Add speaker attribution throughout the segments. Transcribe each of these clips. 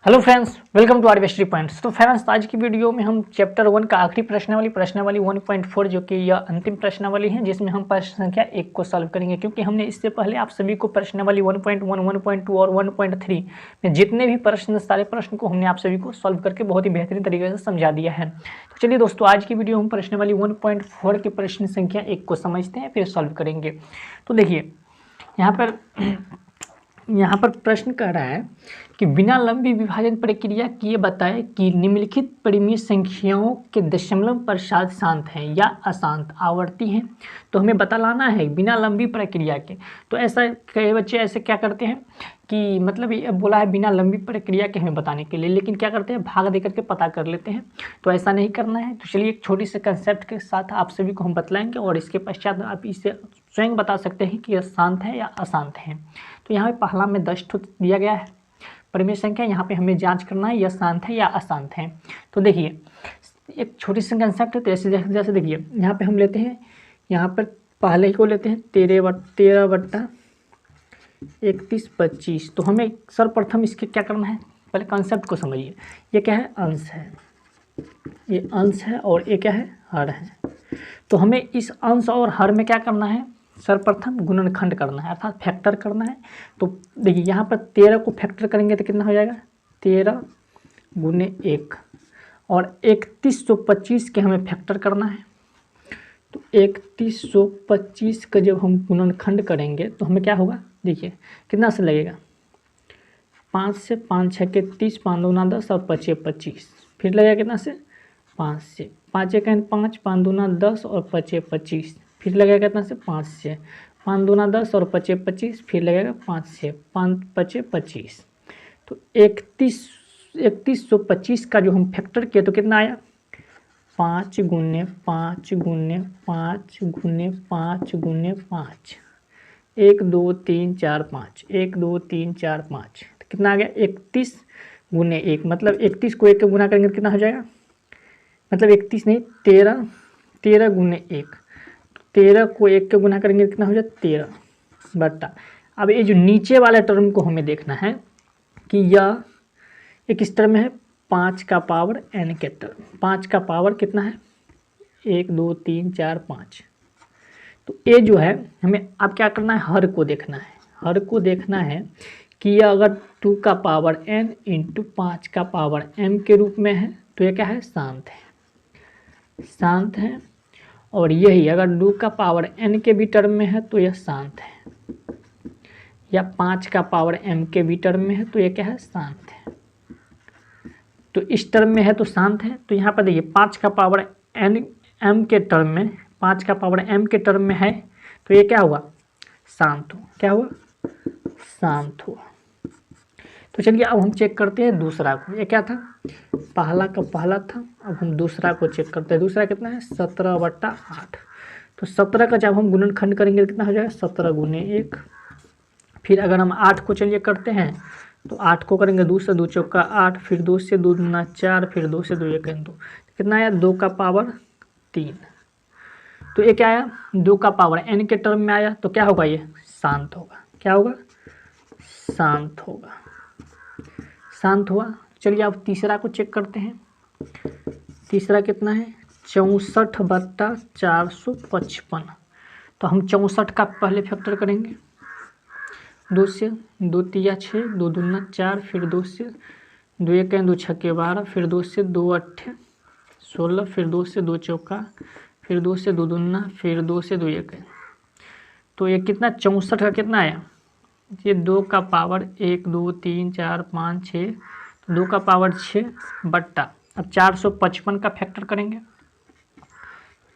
Speaker 1: Hello friends, welcome to RBST points. तो friends, आज की वीडियो में हम चैप्टर 1 का आखिरी प्रश्नावली 1.4 जो कि यह अंतिम प्रश्नावली है, जिसमें हम प्रश्न संख्या 1 को सॉल्व करेंगे। क्योंकि हमने इससे पहले आप सभी को प्रश्नावली 1.1, 1.2 और 1.3 में जितने भी प्रश्न, सारे प्रश्न को हमने आप सभी को सॉल्व करके बहुत ही बेहतरीन तरीके से समझा दिया है। तो चलिए दोस्तों, आज की वीडियो हम प्रश्नावली 1.4 के प्रश्न संख्या 1 को समझते हैं, फिर सॉल्व करेंगे। तो देखिए, यहाँ पर प्रश्न कह रहा है कि बिना लंबी विभाजन प्रक्रिया किए बताएं कि निम्नलिखित परिमेय संख्याओं के दशमलव प्रसाद शांत हैं या अशांत आवर्ती हैं। तो हमें बता लाना है बिना लंबी प्रक्रिया के। तो ऐसा कई बच्चे ऐसे क्या करते हैं कि मतलब ये बोला है बिना लंबी प्रक्रिया के हमें बताने के लिए, लेकिन क्या करते हैं, भाग दे करके पता कर लेते हैं। तो ऐसा नहीं करना है। तो चलिए, एक छोटी सी कंसेप्ट के साथ आप सभी को हम बतलाएंगे और इसके पश्चात आप इसे स्वयं बता सकते हैं कि यह शांत है या अशांत है। तो यहाँ पे पहला में 10 दिया गया है परिमेय संख्या। यहाँ पे हमें जांच करना है यह शांत है या अशांत है। तो देखिए, एक छोटी सी कंसेप्ट है। तो जैसे देखिए, यहाँ पे हम लेते हैं, यहाँ पर पहले ही को लेते हैं 13/31 तो हमें सर्वप्रथम इसके क्या करना है, पहले कंसेप्ट को समझिए। ये क्या है, अंश है, ये अंश है और ये क्या है, हर है। तो हमें इस अंश और हर में क्या करना है, सर्वप्रथम गुणनखंड करना है, अर्थात फैक्टर करना है। तो देखिए, यहाँ पर 13 को फैक्टर करेंगे तो कितना हो जाएगा, 13 गुने 1, और 3125 के हमें फैक्टर करना है। तो 3125 का जब हम गुणनखंड करेंगे तो हमें क्या होगा, देखिए कितना से लगेगा, 5 से, 5 6 के 30, 5 दूना 10 और 5 25, फिर लगेगा कितना से, 5 से, 5 1 5, 5 दूना 10 और 5 25, फिर लगेगा कितना से, 5 से, 5 दूना 10 और 5 25, फिर लगेगा 5 से, 5 5 25। तो 3125 का जो हम फैक्टर किए तो कितना आया, 5 गुने 5 गुने 5 गुने 5 गुने 5, 1 2 3 4 5, 1 2 3 4 5, तो कितना आ गया, 31 गुने 1, मतलब 31 को 1 के गुना करेंगे तो कितना हो जाएगा, मतलब 31 नहीं, 13, 13 गुने 1, 13 को 1 के गुना करेंगे कितना हो जाए, 13 बटा। अब ये जो नीचे वाले टर्म को हमें देखना है कि यह किस टर्म में है, 5 का पावर n के टर्म। 5 का पावर कितना है, 1 2 3 4 5। तो ये जो है, हमें अब क्या करना है, हर को देखना है। हर को देखना है कि यह अगर 2 का पावर n इंटू 5 का पावर m के रूप में है तो ये क्या है, शांत है, शांत है। और यही अगर 2 का पावर n के भी टर्म में है तो यह शांत है, या 5 का पावर m के भी टर्म में है तो यह क्या है, शांत है। तो इस टर्म में है तो शांत है। तो यहाँ पर देखिए, 5 का पावर n m के टर्म में, 5 का पावर m के टर्म में है तो ये क्या हुआ, शांत हो, क्या हुआ, शांत हुआ। तो चलिए, अब हम चेक करते हैं दूसरा को। ये क्या था, पहला का पहला था, अब हम दूसरा को चेक करते हैं। दूसरा कितना है, 17/8। तो 17 का जब हम गुणनखंड करेंगे तो कितना हो जाएगा, 17 गुने 1। फिर अगर हम 8 को चलिए करते हैं तो 8 को करेंगे 2 से, 2 चौका 8, फिर 2 से 2 दूना 4, फिर 2 से 2 1 2, कितना आया, 2 का पावर 3। तो ये क्या आया, 2 का पावर n के टर्म में आया तो क्या होगा, ये शांत होगा, क्या होगा, शांत होगा, शांत हुआ। चलिए, अब तीसरा को चेक करते हैं। तीसरा कितना है, 64/455। तो हम 64 का पहले फैक्टर करेंगे, 2 से, 2 तिया 6, 2 दूना 4, फिर 2 से, 2 1 2 6 के 12, फिर 2 से 2 8 16, फिर 2 से 2 चौका, फिर 2 से 2 दूना, फिर 2 से 2 1। तो ये कितना, 64 का कितना आया, ये 2 का पावर 1 2 3 4 5 6, तो 2 का पावर 6 बट्टा। अब 455 का फैक्टर करेंगे,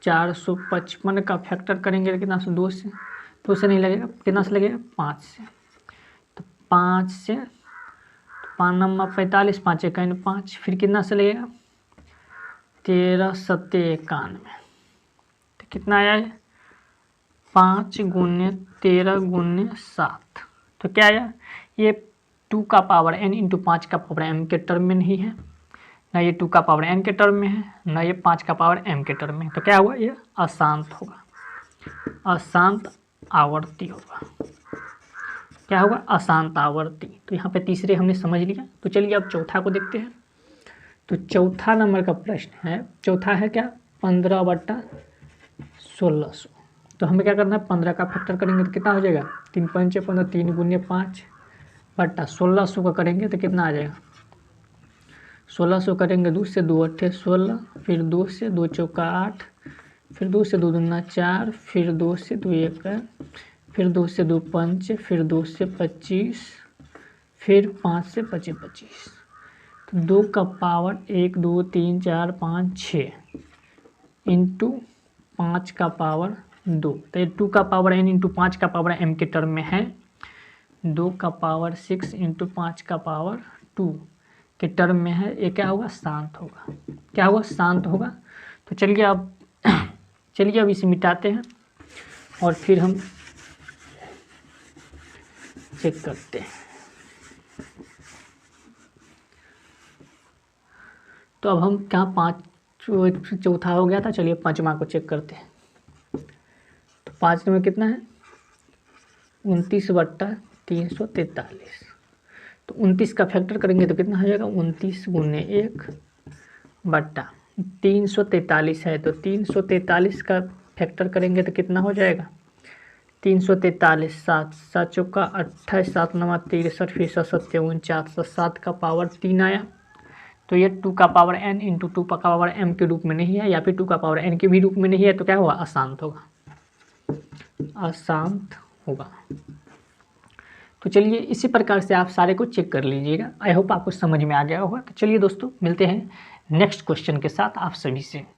Speaker 1: 455 का फैक्टर करेंगे कितना से, 2 से, 2 से नहीं लगेगा, कितना से लगेगा, 5 से। तो 5 से, 5 नंबर 45, 5 1 5, फिर कितना से लगेगा, 13 7 91। तो कितना आया है, 5 गुने 13 गुने 7। तो क्या आया, ये 2 का पावर n इंटू 5 का पावर m के टर्म में नहीं है, ना ये 2 का पावर n के टर्म में है, ना ये 5 का पावर m के टर्म में। तो क्या हुआ, ये अशांत होगा, अशांत आवर्ती होगा, क्या होगा, अशांत आवर्ती। तो यहाँ पे तीसरे हमने समझ लिया। तो चलिए अब चौथा को देखते हैं। तो चौथा नंबर का प्रश्न है, चौथा है क्या, 15/1600। तो हमें क्या करना है, 15 का फैक्टर करेंगे तो कितना हो जाएगा, 3 पंचे 15, 3 गुने 5 बट्टा 1600 का करेंगे तो कितना आ जाएगा, 1600 करेंगे 2 से 2 अट्ठे 16, फिर 2 से 2 चौका 8, फिर 2 से 2 दूना 4, फिर 2 से 2 1, फिर 2 से 2 5, फिर 2 से 25, फिर 5 से 25 25। तो 2 का पावर 1 2 3 4 5 6 इंटू 5 का पावर 2। तो ये 2 का पावर n इंटू 5 का पावर m के टर्म में है। 2 का पावर 6 इंटू 5 का पावर 2 के टर्म में है। ये क्या होगा, शांत होगा। क्या होगा, शांत होगा। तो चलिए अब इसे मिटाते हैं और फिर हम चेक करते हैं। तो अब हम क्या, 5 चौथा हो गया था, चलिए पाँचवा को चेक करते हैं। तो 5 में कितना है, 29/343। तो 29 का फैक्टर करेंगे तो कितना हो जाएगा, 29 गुने 1 बट्टा 343 है। तो 343 का फैक्टर करेंगे तो कितना हो जाएगा, 343 7 7 चौका 28, 7 9 63, फिर 7 7 49, 7 का पावर 3 आया। तो ये 2 का पावर n इंटू 2 का पावर m के रूप में नहीं है, या फिर 2 का पावर n के भी रूप में नहीं है। तो क्या होगा, अशांत होगा, अशांत होगा। तो चलिए इसी प्रकार से आप सारे को चेक कर लीजिएगा। आई होप आपको समझ में आ गया होगा। तो चलिए दोस्तों, मिलते हैं नेक्स्ट क्वेश्चन के साथ आप सभी से।